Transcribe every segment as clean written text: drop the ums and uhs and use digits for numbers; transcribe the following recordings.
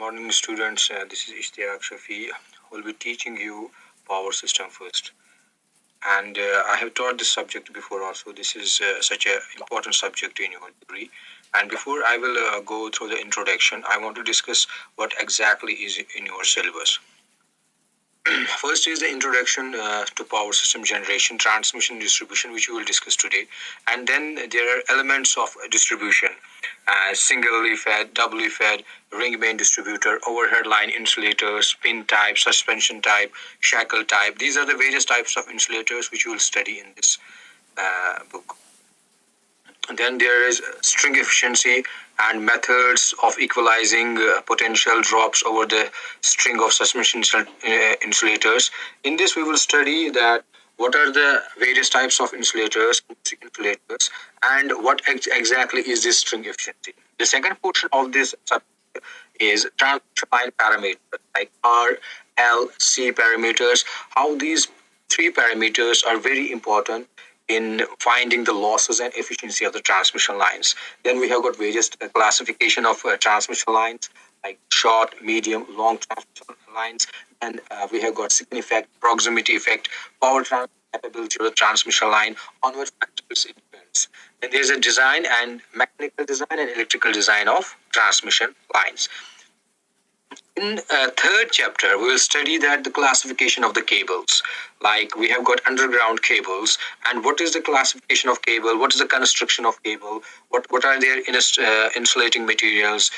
morning, students. This is Ishtiaq Shafi. Who will be teaching you power system first. And I have taught this subject before also. This is such an important subject in your degree. And before I will go through the introduction, I want to discuss what exactly is in your syllabus. First is the introduction to power system generation, transmission, distribution, which we will discuss today. And then there are elements of distribution, singly fed, doubly fed, ring main distributor, overhead line insulators, pin type, suspension type, shackle type. These are the various types of insulators which we will study in this book. And then there is string efficiency and methods of equalizing potential drops over the string of suspension insulators. In this, we will study that what are the various types of insulators, and what exactly is this string efficiency. The second portion of this subject is transmission line parameters like R, L, C parameters. How these three parameters are very important in finding the losses and efficiency of the transmission lines. Then we have got various classification of transmission lines like short, medium, long transmission lines. And we have got signal effect, proximity effect, power transfer capability of the transmission line, on what factors it depends. Then there's a design and mechanical design and electrical design of transmission lines. In third chapter, we will study that the classification of the cables. Like we have got underground cables, and what is the classification of cable? What is the construction of cable? What are their insulating materials,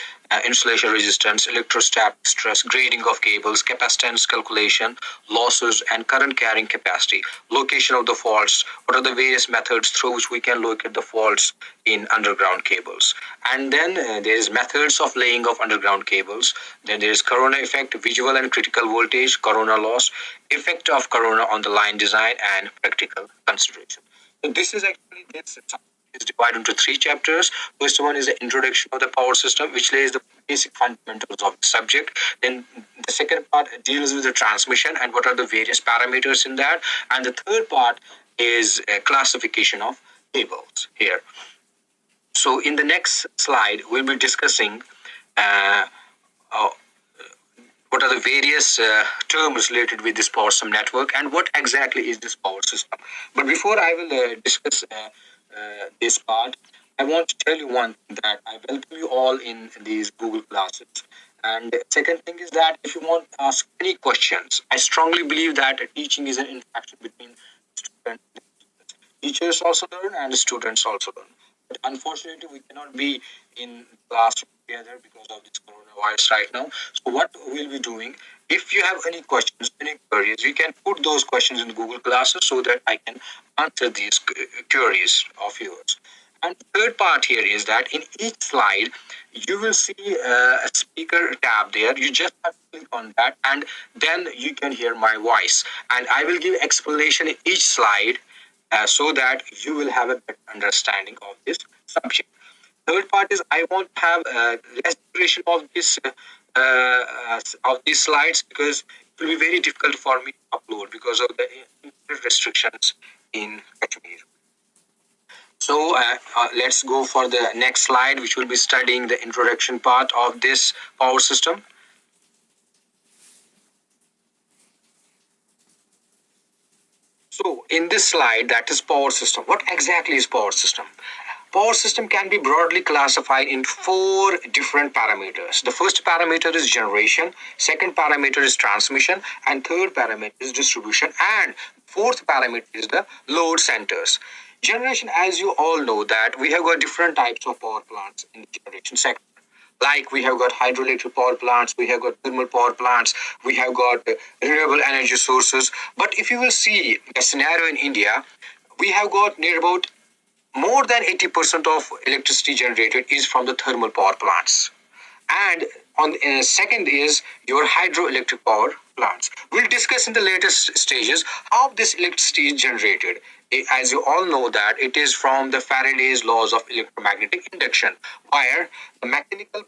insulation resistance, electrostatic stress, grading of cables, capacitance calculation, losses, and current carrying capacity, location of the faults. What are the various methods through which we can locate the faults in underground cables? And then there is methods of laying of underground cables. Then there is corona effect, visual and critical voltage, corona loss, effect of corona on the line design, and practical consideration. So this is actually this is divided into three chapters. First one is the introduction of the power system, which lays the basic fundamentals of the subject. Then the second part deals with the transmission and what are the various parameters in that. And the third part is a classification of cables here. So in the next slide, we'll be discussing what are the various terms related with this power system network and what exactly is this power system. But before I will discuss this part, I want to tell you one thing, that I welcome you all in these Google classes. And second thing is that if you want to ask any questions, I strongly believe that teaching is an interaction between students. Teachers also learn and students also learn. But unfortunately, we cannot be in class together because of this coronavirus right now. So what we'll be doing, if you have any questions, any queries, you can put those questions in Google Classes so that I can answer these queries of yours. And the third part here is that in each slide, you will see a speaker tab there. You just have to click on that and then you can hear my voice. And I will give explanation in each slide so that you will have a better understanding of this subject. Third part is I want to have less duration of this of these slides because it will be very difficult for me to upload because of the restrictions in Kashmir. So let's go for the next slide, which will be studying the introduction part of this power system. So in this slide, that is power system. What exactly is power system? Power system can be broadly classified in four different parameters. The first parameter is generation, second parameter is transmission, and third parameter is distribution, and fourth parameter is the load centers. Generation, as you all know, that we have got different types of power plants in the generation sector. Like we have got hydroelectric power plants, we have got thermal power plants, we have got renewable energy sources. But if you will see a scenario in India, we have got near about more than 80% of electricity generated is from the thermal power plants. And on second is your hydroelectric power plants. We'll discuss in the latest stages how this electricity is generated. As you all know that it is from the Faraday's laws of electromagnetic induction, where the mechanical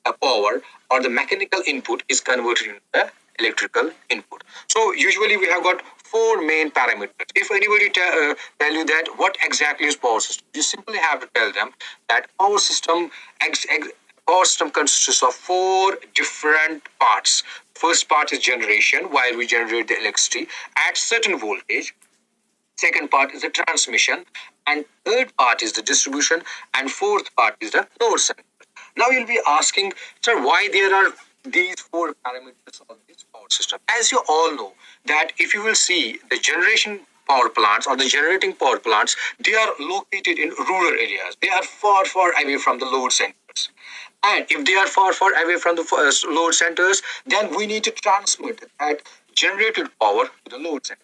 power or the mechanical input is converted into the electrical input. So usually we have got four main parameters. If anybody tell you that what exactly is power system, you simply have to tell them that power system power system consists of four different parts. First part is generation, while we generate the electricity at certain voltage. Second part is the transmission, and third part is the distribution, and fourth part is the load center. Now you'll be asking, sir, why there are these four parameters of this power system? As you all know, that if you will see the generation power plants or the generating power plants, they are located in rural areas. They are far, far away from the load centers. And if they are far, far away from the load centers, then we need to transmit that generated power to the load center.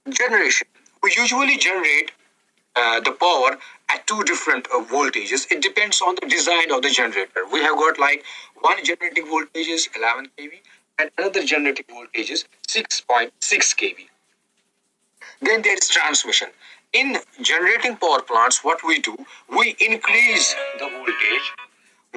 Generation. We usually generate the power at two different voltages. It depends on the design of the generator. We have got like one generating voltage is 11 kV and another generating voltage is 6.6 kV. Then there is transmission. In generating power plants, what we do, we increase the voltage.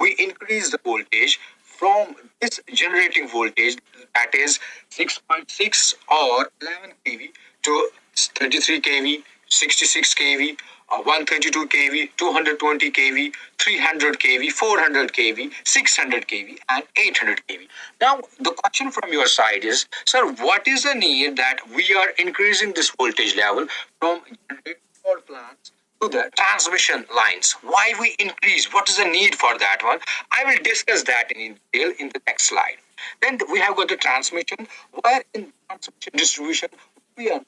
We increase the voltage from this generating voltage, that is 6.6 or 11 kV, to 33 kV, 66 kV, 132 kV, 220 kV, 300 kV, 400 kV, 600 kV, and 800 kV. Now, the question from your side is, sir, what is the need that we are increasing this voltage level from generating power plants to the transmission lines? Why we increase? What is the need for that one? I will discuss that in detail in the next slide. Then we have got the transmission, where in transmission distribution we are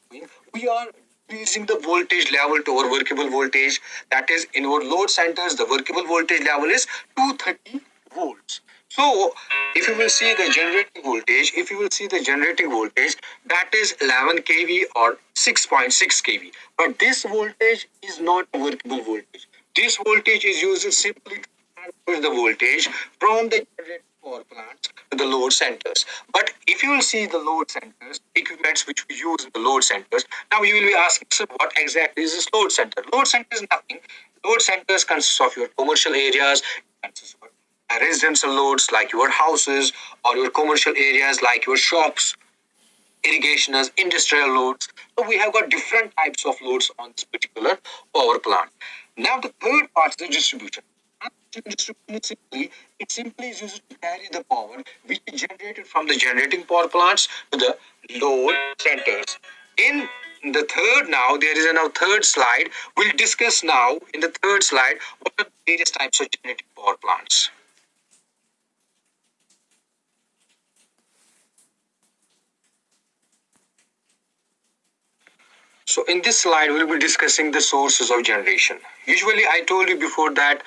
increasing the voltage level to our workable voltage. That is, in our load centers, the workable voltage level is 230 volts. So, if you will see the generating voltage, that is 11 kV or 6.6 kV. But this voltage is not a workable voltage. This voltage is used simply to transfer the voltage from the generating power plants to the load centers. But if you will see the load centers, equipments which we use in the load centers, now you will be asking, sir, what exactly is this load center? Load center is nothing. Load centers consist of your commercial areas, consists of residential loads like your houses, or your commercial areas like your shops, irrigationers, industrial loads. So we have got different types of loads on this particular power plant. Now the third part is the distribution. It simply is used to carry the power which is generated from the generating power plants to the load centers. In the third, now there is a third slide. We'll discuss now in the third slide what are the various types of generating power plants. So in this slide, we'll be discussing the sources of generation. Usually, I told you before that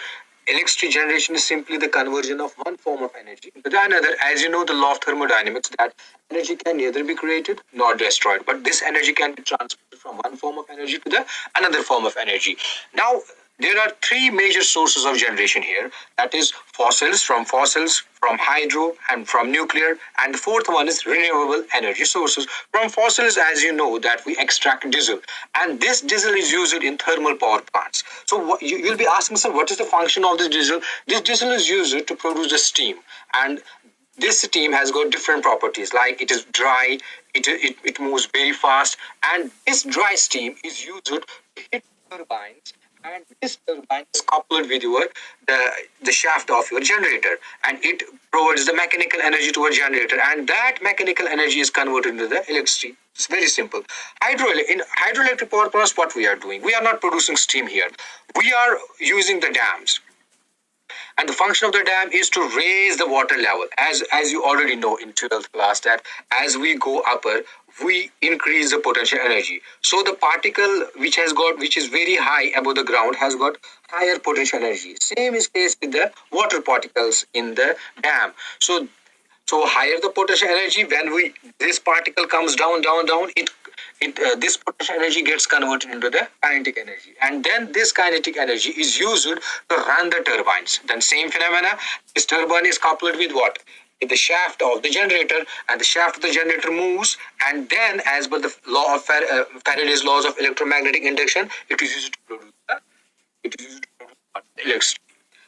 electricity generation is simply the conversion of one form of energy to another. As you know, the law of thermodynamics, that energy can neither be created nor destroyed, but this energy can be transferred from one form of energy to the another form of energy. Now, there are three major sources of generation here. That is fossils, from hydro, and from nuclear. And the fourth one is renewable energy sources. From fossils, as you know, that we extract diesel. And this diesel is used in thermal power plants. So you'll be asking, sir, what is the function of this diesel? This diesel is used to produce the steam. And this steam has got different properties, like it is dry, it moves very fast. And this dry steam is used to hit turbines, and this turbine is coupled with the shaft of your generator, and it provides the mechanical energy to a generator, and that mechanical energy is converted into the electricity. It's very simple. In hydroelectric power plants, what we are doing, we are not producing steam here. We are using the dams. And the function of the dam is to raise the water level. As you already know in 12th class, that as we go upper, we increase the potential energy. So the particle which is very high above the ground has got higher potential energy. Same is case with the water particles in the dam. So higher the potential energy, when this particle comes down, this potential energy gets converted into the kinetic energy, and then this kinetic energy is used to run the turbines. Then same phenomena, this turbine is coupled with what? With the shaft of the generator, and the shaft of the generator moves, and then as per the law of Faraday's laws of electromagnetic induction, it is used to produce electricity.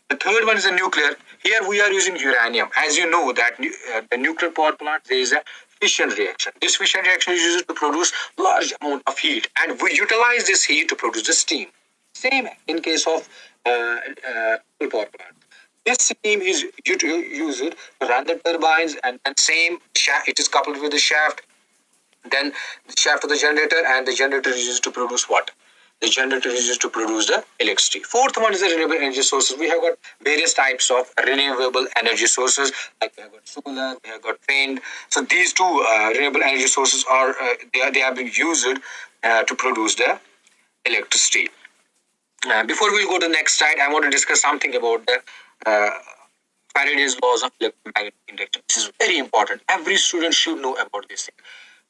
The third one is the nuclear. Here we are using uranium. As you know that the nuclear power plant, there is a fission reaction. This fission reaction is used to produce large amount of heat, and we utilize this heat to produce the steam. Same in case of power plant. This steam is used to run the turbines, and then same shaft, it is coupled with the shaft, then the shaft of the generator, and the generator is used to produce what? The generator is used to produce the electricity. Fourth one is the renewable energy sources. We have got various types of renewable energy sources, like we have got solar, we have got wind. So these two renewable energy sources are they have been used to produce the electricity. Before we go to the next slide, I want to discuss something about the Faraday's laws of electromagnetic induction. This is very important. Every student should know about this thing.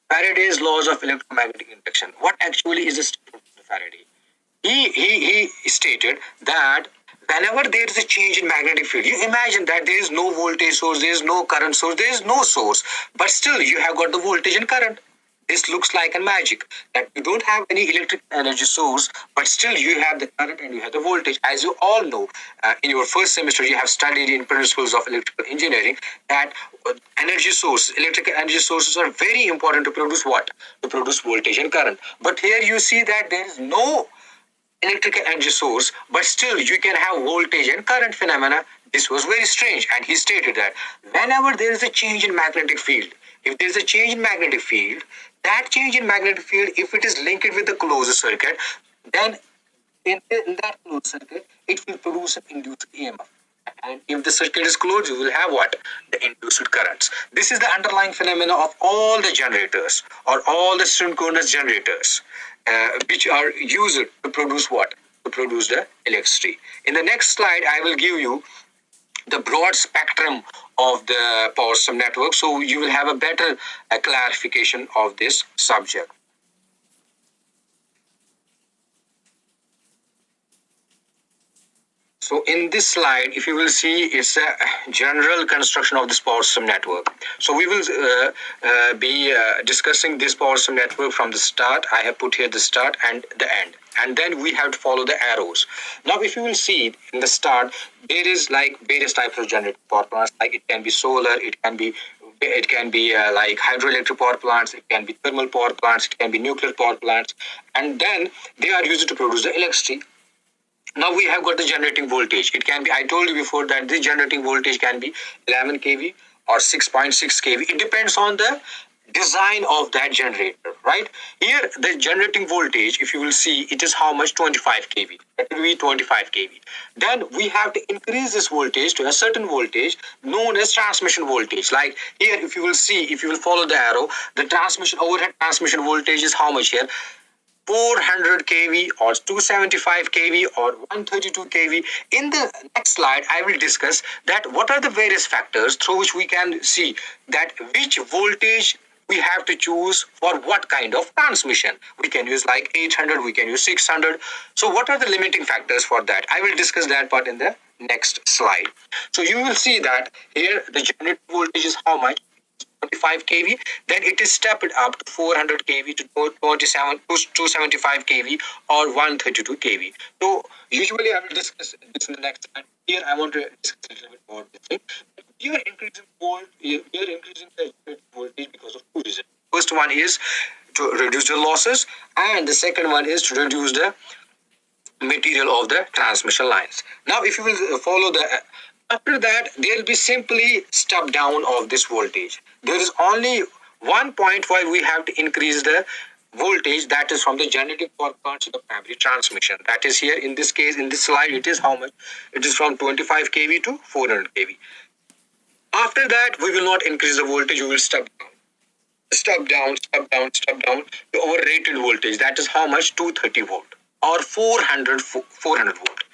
Faraday's laws of electromagnetic induction. What actually is the statement of Faraday? He stated that whenever there is a change in magnetic field, you imagine that there is no voltage source, there is no current source, there is no source, but still you have got the voltage and current. This looks like a magic that you don't have any electric energy source, but still you have the current and you have the voltage. As you all know, in your first semester you have studied in principles of electrical engineering that energy source, electrical energy sources are very important to produce what? To produce voltage and current. But here you see that there is no electrical energy source, but still you can have voltage and current phenomena. This was very strange, and he stated that whenever there is a change in magnetic field, if there is a change in magnetic field, that change in magnetic field, if it is linked with the closed circuit, then in that closed circuit, it will produce an induced EMF. And if the circuit is closed, you will have what? The induced currents. This is the underlying phenomena of all the generators or all the synchronous generators, which are used to produce what? To produce the electricity. In the next slide, I will give you the broad spectrum of the power system network, so you will have a better clarification of this subject. So in this slide, if you will see, it's a general construction of this power system network. So we will be discussing this power system network from the start. I have put here the start and the end. And then we have to follow the arrows. Now, if you will see in the start, there is like various types of generating power plants. Like it can be solar, it can be like hydroelectric power plants, it can be thermal power plants, it can be nuclear power plants, and then they are used to produce the electricity. Now we have got the generating voltage. It can be, I told you before that this generating voltage can be 11 kV or 6.6 kV. It depends on the design of that generator, right? Here the generating voltage, if you will see, it is how much? 25 kV. That will be 25 kV. Then we have to increase this voltage to a certain voltage known as transmission voltage. Like here, if you will see, if you will follow the arrow, the transmission overhead transmission voltage is how much here? 400 kV or 275 kV or 132 kV. In the next slide, I will discuss that what are the various factors through which we can see that which voltage we have to choose for what kind of transmission. We can use like 800, we can use 600. So what are the limiting factors for that? I will discuss that part in the next slide. So you will see that here the generator voltage is how much? 25 kV, then it is stepped up to 400 kV to 275 kV or 132 kV. So usually I will discuss this in the next slide. Here I want to discuss a little bit more this thing. We are increasing the voltage because of two reasons. First one is to reduce the losses, and the second one is to reduce the material of the transmission lines. Now if you will follow the after that, there will be simply step down of this voltage. There is only one point where we have to increase the voltage, that is from the generating power plant to the primary transmission. That is here in this case, in this slide, it is how much? It is from 25 kV to 400 kV. After that, we will not increase the voltage, we will step down. Step down to our rated voltage. That is how much? 230 volt or 400 volt.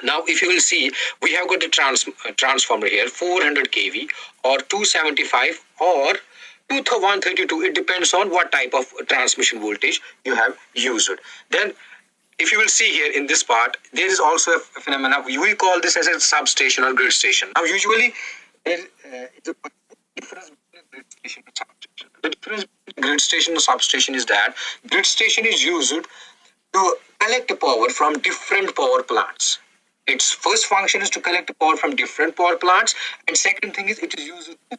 Now, if you will see, we have got the transformer here, 400 kV or 275 or 132. It depends on what type of transmission voltage you have used. Then, if you will see here in this part, there is also a phenomena. We call this as a substation or grid station. Now, usually, there is a difference between grid station and substation. The difference between grid station and substation is that grid station is used to collect power from different power plants. Its first function is to collect power from different power plants, and second thing is it is used to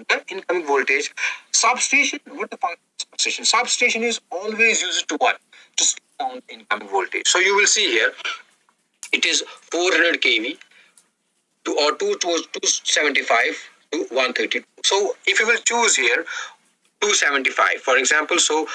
the incoming voltage. Substation, what the function of substation? Substation is always used to what? To slow down the incoming voltage. So you will see here, it is 400 kV or 275 to 132. So if you will choose here 275, for example, so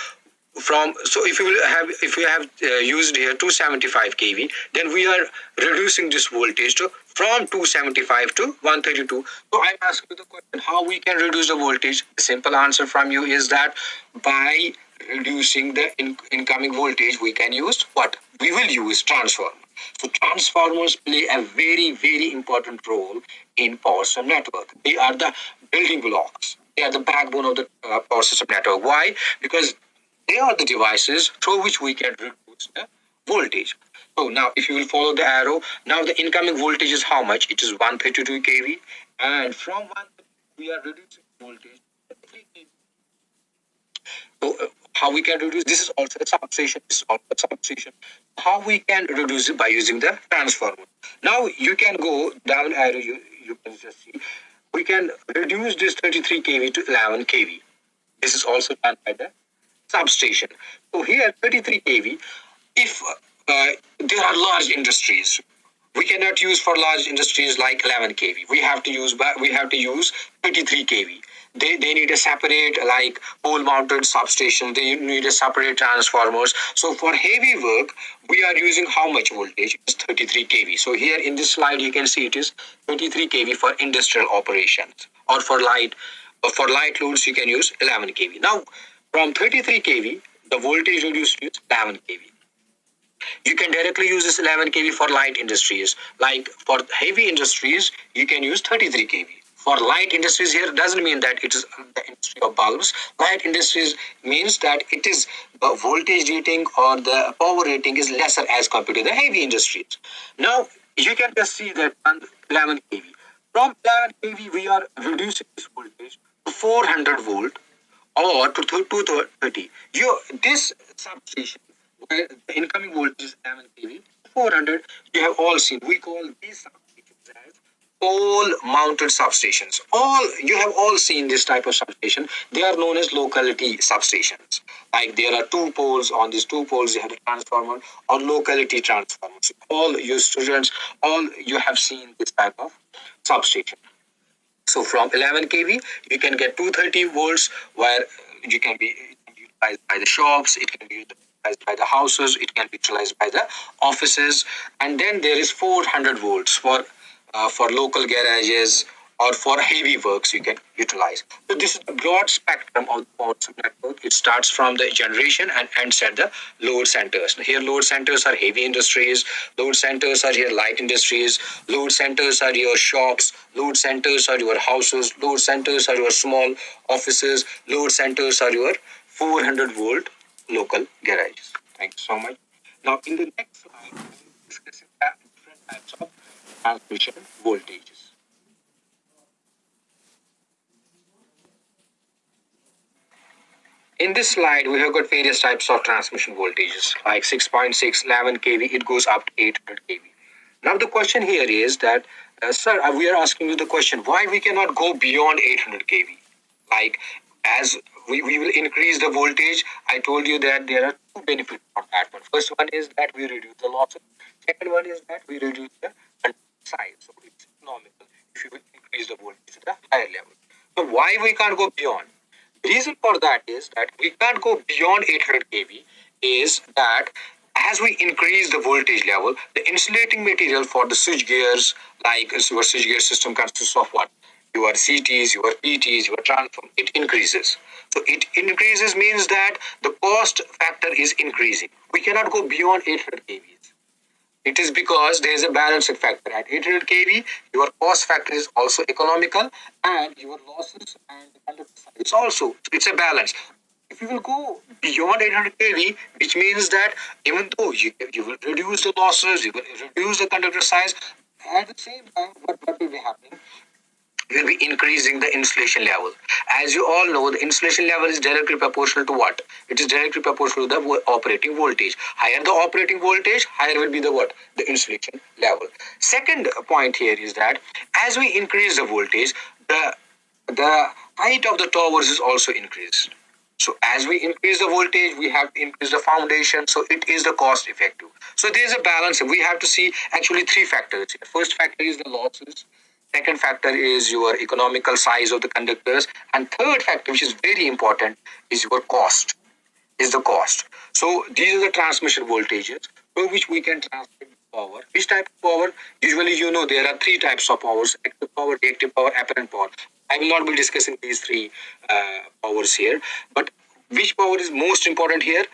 if you have used here 275 kV, then we are reducing this voltage to from 275 to 132. So I'm asking you the question, how we can reduce the voltage? The simple answer from you is that by reducing the incoming voltage, we can use what? We will use transformer. So transformers play a very, very important role in power system network. They are the building blocks. They are the backbone of the power system network. Why? Because they are the devices through which we can reduce the voltage. So now if you will follow the arrow, now the incoming voltage is how much? It is 132 kV, and from 1 we are reducing voltage to 3 kV. So how we can reduce? This is also a substation. This is also a substation. How we can reduce it? By using the transformer. Now you can go down arrow. You can just see we can reduce this 33 kV to 11 kV. This is also done by the substation. So here 33 kV. If there are large industries, we cannot use for large industries like 11 kV. We have to use 33 kV. They need a separate like pole mounted substation. They need a separate transformers. So for heavy work, we are using how much voltage? It's 33 kV. So here in this slide, you can see it is 33 kV for industrial operations, or for light loads, you can use 11 kV. Now from 33 kV, the voltage reduced to 11 kV. You can directly use this 11 kV for light industries. Like for heavy industries, you can use 33 kV. For light industries, here doesn't mean that it is the industry of bulbs. Light industries means that it is the voltage rating or the power rating is lesser as compared to the heavy industries. Now you can just see that on 11 kV. From 11 kV, we are reducing this voltage to 400 volt or to 230. This substation where the incoming voltage is 11 kV, 400, you have all seen. We call these substations as pole mounted substations. You have all seen this type of substation. They are known as locality substations. Like there are two poles. On these two poles, you have a transformer or locality transformers. All you students, all you have seen this type of substation. So from 11 kV, you can get 230 volts, where you can be utilized by the shops, it can be utilized by the houses, it can be utilized by the offices, and then there is 400 volts for local garages or for heavy works you can utilize. So this is the broad spectrum of the power network. It starts from the generation and ends at the load centers. Here load centers are heavy industries, load centers are your light industries, load centers are your shops, load centers are your houses, load centers are your small offices, load centers are your 400 volt local garages. Thanks so much. Now in the next slide, we will discuss different types of transmission voltages. In this slide, we have got various types of transmission voltages, like 6.6, 11 kV, it goes up to 800 kV. Now the question here is that, sir, we are asking you the question, why we cannot go beyond 800 kV? Like, as we will increase the voltage, I told you that there are two benefits from that one. First one is that we reduce the losses. Second one is that we reduce the size. So it's economical if you will increase the voltage at a higher level. So why we can't go beyond? The reason for that is that we can't go beyond 800 kV is that as we increase the voltage level, the insulating material for the switch gears, like your switch gear system consists of what? Your CTs, your PTs, your transform, it increases. So it increases means that the cost factor is increasing. We cannot go beyond 800 kVs. It is because there is a balancing factor. At 800 kV, your cost factor is also economical and your losses and the conductor size is also, it's a balance. If you will go beyond 800 kV, which means that even though you will reduce the losses, you will reduce the conductor size, at the same time, what will be happening? Will be increasing the insulation level. As you all know, the insulation level is directly proportional to what? It is directly proportional to the operating voltage. Higher the operating voltage, higher will be the what? The insulation level. Second point here is that as we increase the voltage, the height of the towers is also increased. So as we increase the voltage, we have to increase the foundation. So it is the cost effective. So there is a balance. We have to see actually three factors. First factor is the losses. Second factor is your economical size of the conductors. And third factor, which is very important, is your cost. Is the cost. So these are the transmission voltages through which we can transmit power. Which type of power? Usually, there are three types of powers: active power, reactive power, apparent power. I will not be discussing these three powers here, but which power is most important here?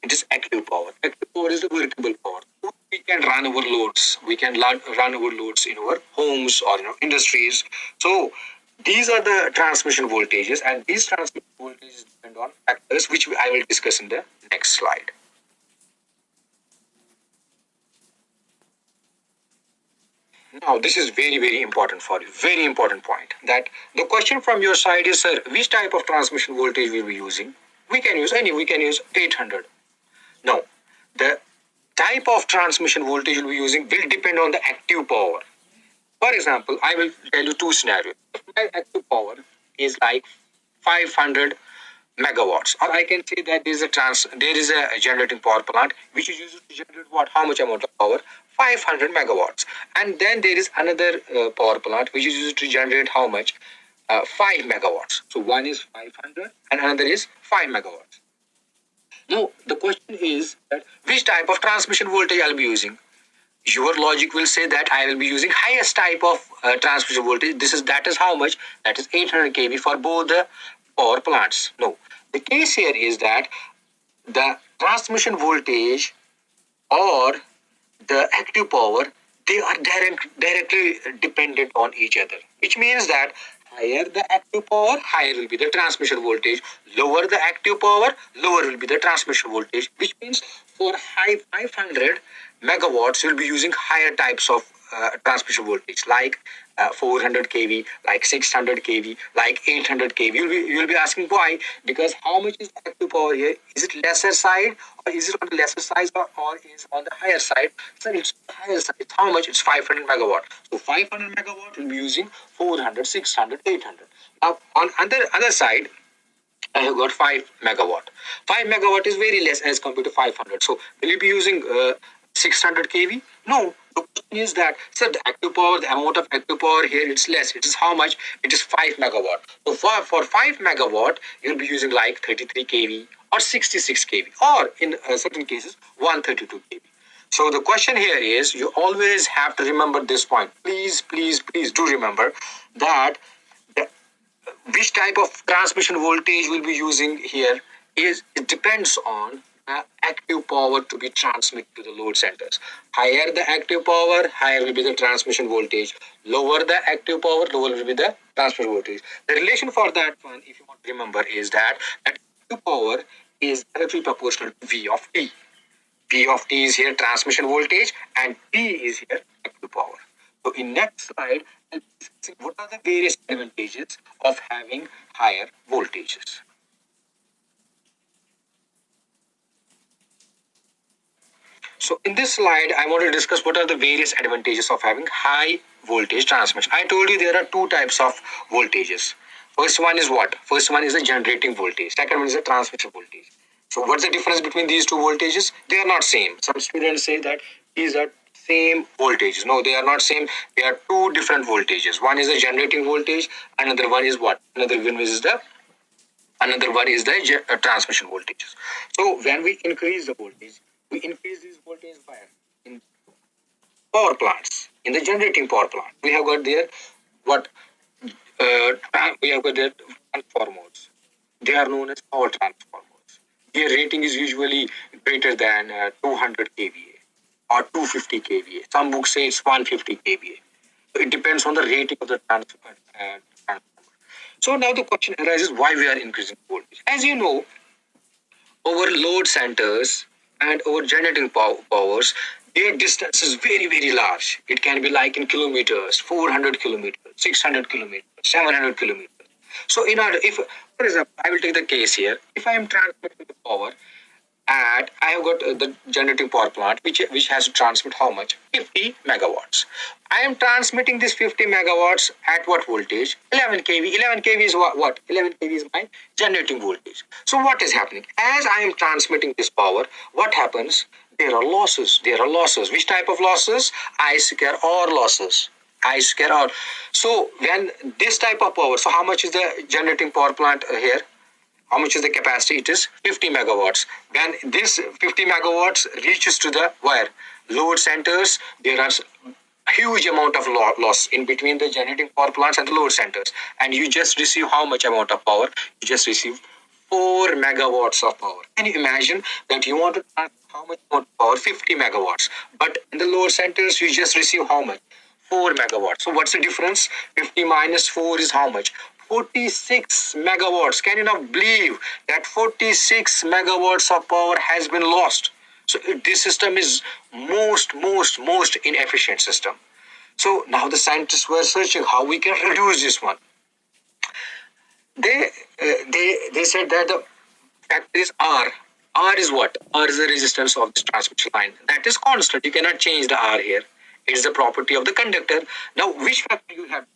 It is active power. Active power is the workable power. We can run our loads. We can run our loads in our homes or industries. So these are the transmission voltages, and these transmission voltages depend on factors which I will discuss in the next slide. Now, this is very, very important for you. Very important point. That the question from your side is, sir, which type of transmission voltage will we be using? We can use any. We can use 800. No, the type of transmission voltage we'll be using will depend on the active power. For example, I will tell you two scenarios. If my active power is like 500 megawatts, or I can say that there is a generating power plant which is used to generate what? How much amount of power? 500 megawatts. And then there is another power plant which is used to generate how much? 5 megawatts. So one is 500 and another is 5 megawatts. Now, the question is that which type of transmission voltage I'll be using? Your logic will say that I will be using highest type of transmission voltage. That is how much? That is 800 kV for both the power plants. No, the case here is that the transmission voltage or the active power, they are directly dependent on each other, which means that higher the active power, higher will be the transmission voltage. Lower the active power, lower will be the transmission voltage, which means for high 500 megawatts, you'll be using higher types of transmission voltage, like 400 kV, like 600 kV, like 800 kV. You'll be asking why? Because how much is the active power here? Is it lesser side, or is it on the lesser side, or is on the higher side? So it's higher side. How much? It's 500 megawatt. So 500 megawatt will be using 400, 600, 800. Now on other side, I have got 5 megawatt. 5 megawatt is very less as compared to 500. So will you be using 600 kV? No. The question is that, sir, the active power, the amount of active power here, it's less. It is how much? It is 5 megawatt. So for 5 megawatt, you'll be using like 33 kV or 66 kV, or in certain cases 132 kV. So the question here is, you always have to remember this point. Please, please, please do remember that which type of transmission voltage we'll be using here is, it depends on active power to be transmitted to the load centers. Higher the active power, higher will be the transmission voltage. Lower the active power, lower will be the transmission voltage. The relation for that one, if you want to remember, is that active power is directly proportional to V of T. V of T is here transmission voltage and T is here active power. So in next slide, I'll be discussing what are the various advantages of having higher voltages. So in this slide, I want to discuss what are the various advantages of having high voltage transmission. I told you there are two types of voltages. First one is what? First one is the generating voltage. Second one is the transmission voltage. So what's the difference between these two voltages? They are not same. Some students say that these are same voltages. No, they are not same. They are two different voltages. One is the generating voltage. Another one is what? Another one is the transmission voltages. So when we increase the voltage, we increase this voltage by in power plants, in the generating power plant. We have got there what we have got there transformers. They are known as power transformers. Their rating is usually greater than 200 kVA or 250 kVA. Some books say it's 150 kVA. So it depends on the rating of the transformer. So now the question arises, why we are increasing voltage? As you know, our load centers and our generating powers, their distance is very, very large. It can be like in kilometers, 400 kilometers, 600 kilometers, 700 kilometers. So in order, if, for example, I will take the case here, if I am transmitting the power at, I have got the generating power plant which has to transmit how much? 50 megawatts. I am transmitting this 50 megawatts at what voltage? 11 kV. 11 kV is what? 11 kV is my generating voltage. So what is happening? As I am transmitting this power, what happens? There are losses. There are losses. Which type of losses? I square R losses. I square R. So when this type of power, so how much is the generating power plant here? How much is the capacity? It is 50 megawatts. When this 50 megawatts reaches to the wire load centers, there are huge amount of loss in between the generating power plants and the load centers, and you just receive how much amount of power? You just receive 4 megawatts of power. Can you imagine that you want to transfer how much more power? 50 megawatts, but in the load centers you just receive how much? 4 megawatts. So what's the difference? 50 minus 4 is how much? 46 megawatts. Can you not believe that 46 megawatts of power has been lost? So this system is most inefficient system. So now the scientists were searching how we can reduce this one. They said that the factor is R. R is what? R is the resistance of this transmission line. That is constant. You cannot change the R here. It is the property of the conductor. Now, which factor you have?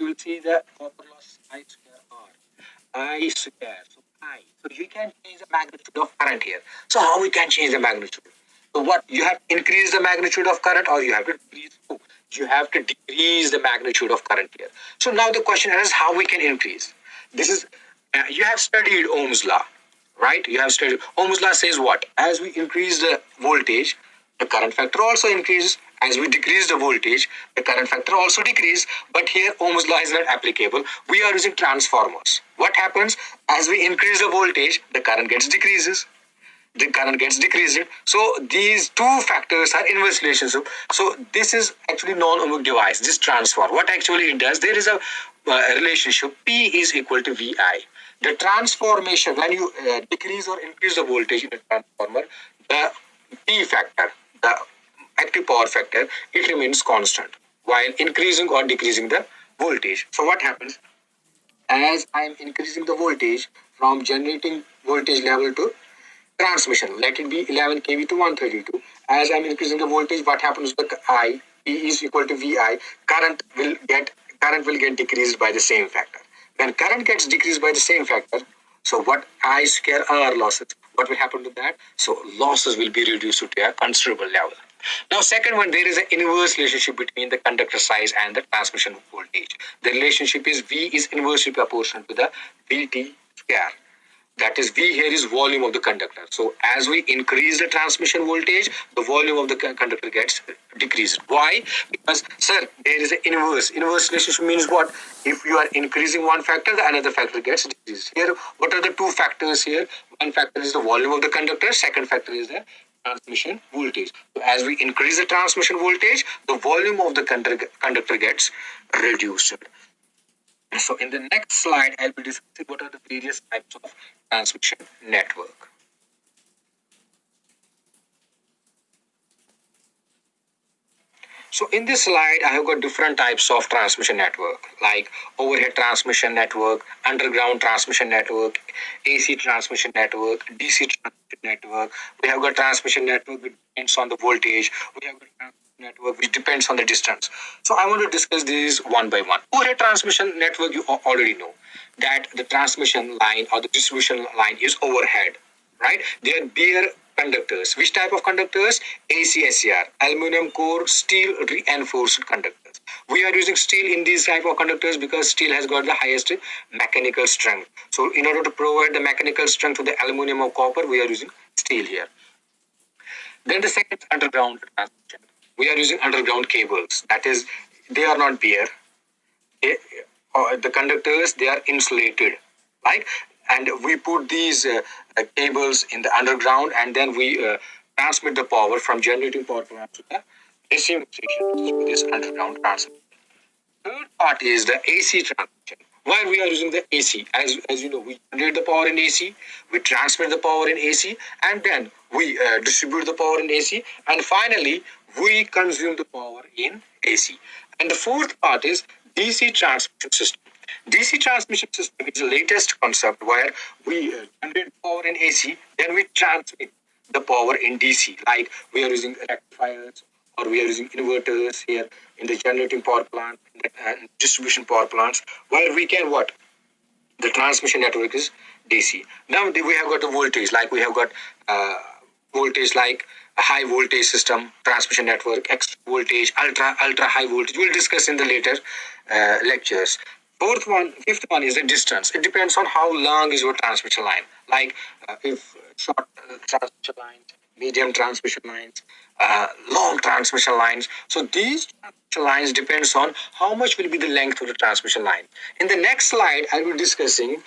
You will see the copper loss I square R. I square. So I. So you can change the magnitude of current here. So how we can change the magnitude? So what? You have increased the magnitude of current, or you have to decrease? You have to decrease the magnitude of current here. So now the question is how we can increase. This is, you have studied Ohm's law, right? You have studied. Ohm's law says what? As we increase the voltage, the current factor also increases. As we decrease the voltage, the current factor also decreases. But here Ohm's law is not applicable. We are using transformers. What happens? As we increase the voltage, the current gets decreases. The current gets decreased. So these two factors are inverse relationship. So this is actually non-ohmic device, this transformer. What actually it does, there is a relationship P is equal to VI. The transformation, when you decrease or increase the voltage in a transformer, the P factor, the active power factor, it remains constant while increasing or decreasing the voltage. So what happens? As I am increasing the voltage from generating voltage level to transmission, let it be 11 kV to 132. As I'm increasing the voltage, what happens to the I? P is equal to VI. Current will get decreased by the same factor. When current gets decreased by the same factor, so what? I square R losses. What will happen to that? So losses will be reduced to a considerable level. Now, second one, there is an inverse relationship between the conductor size and the transmission voltage. The relationship is V is inversely proportional to the VT square. That is, V here is volume of the conductor. So as we increase the transmission voltage, the volume of the conductor gets decreased. Why? Because, sir, there is an inverse. Inverse relationship means what? If you are increasing one factor, the another factor gets decreased. Here, what are the two factors here? One factor is the volume of the conductor. Second factor is the transmission voltage. So as we increase the transmission voltage, the volume of the conductor gets reduced. So in the next slide, I'll be discussing what are the various types of transmission network. So in this slide, I have got different types of transmission network, like overhead transmission network, underground transmission network, AC transmission network, DC transmission network. We have got transmission network which depends on the voltage. We have got transmission network which depends on the distance. So I want to discuss these one by one. Overhead transmission network, you already know that the transmission line or the distribution line is overhead, right? They are bare conductors. Which type of conductors? ACSCR, aluminum core steel reinforced conductors. We are using steel in these type of conductors because steel has got the highest mechanical strength. So in order to provide the mechanical strength to the aluminum or copper, we are using steel here. Then the second is underground transmission. We are using underground cables. That is, they are not bare. The conductors, they are insulated, right? And we put these cables in the underground, and then we transmit the power from generating power plant to the receiving station through this underground transmission. Third part is the AC transmission. Why we are using the AC? As you know, we generate the power in AC, we transmit the power in AC, and then we distribute the power in AC, and finally we consume the power in AC. And the fourth part is DC transmission system. DC transmission system is the latest concept where we generate power in AC, then we transmit the power in DC. Like we are using rectifiers or we are using inverters here in the generating power plant and distribution power plants, where we can what? The transmission network is DC. Now we have got the voltage, like we have got voltage like a high voltage system, transmission network, extra voltage, ultra high voltage. We'll discuss in the later lectures. Fifth one is the distance. It depends on how long is your transmission line. Like if short transmission lines, medium transmission lines, long transmission lines. So these transmission lines depends on how much will be the length of the transmission line. In the next slide, I will be discussing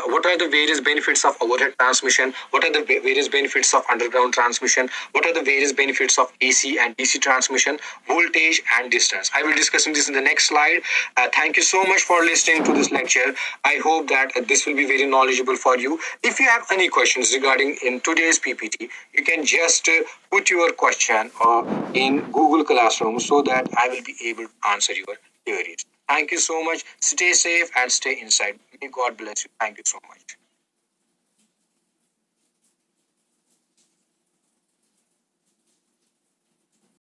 what are the various benefits of overhead transmission, what are the various benefits of underground transmission, what are the various benefits of AC and DC transmission, voltage and distance. I will discuss this in the next slide. Thank you so much for listening to this lecture. I hope that this will be very knowledgeable for you. If you have any questions regarding in today's PPT, you can just put your question in Google Classroom so that I will be able to answer your queries. Thank you so much. Stay safe and stay inside. May God bless you. Thank you so much.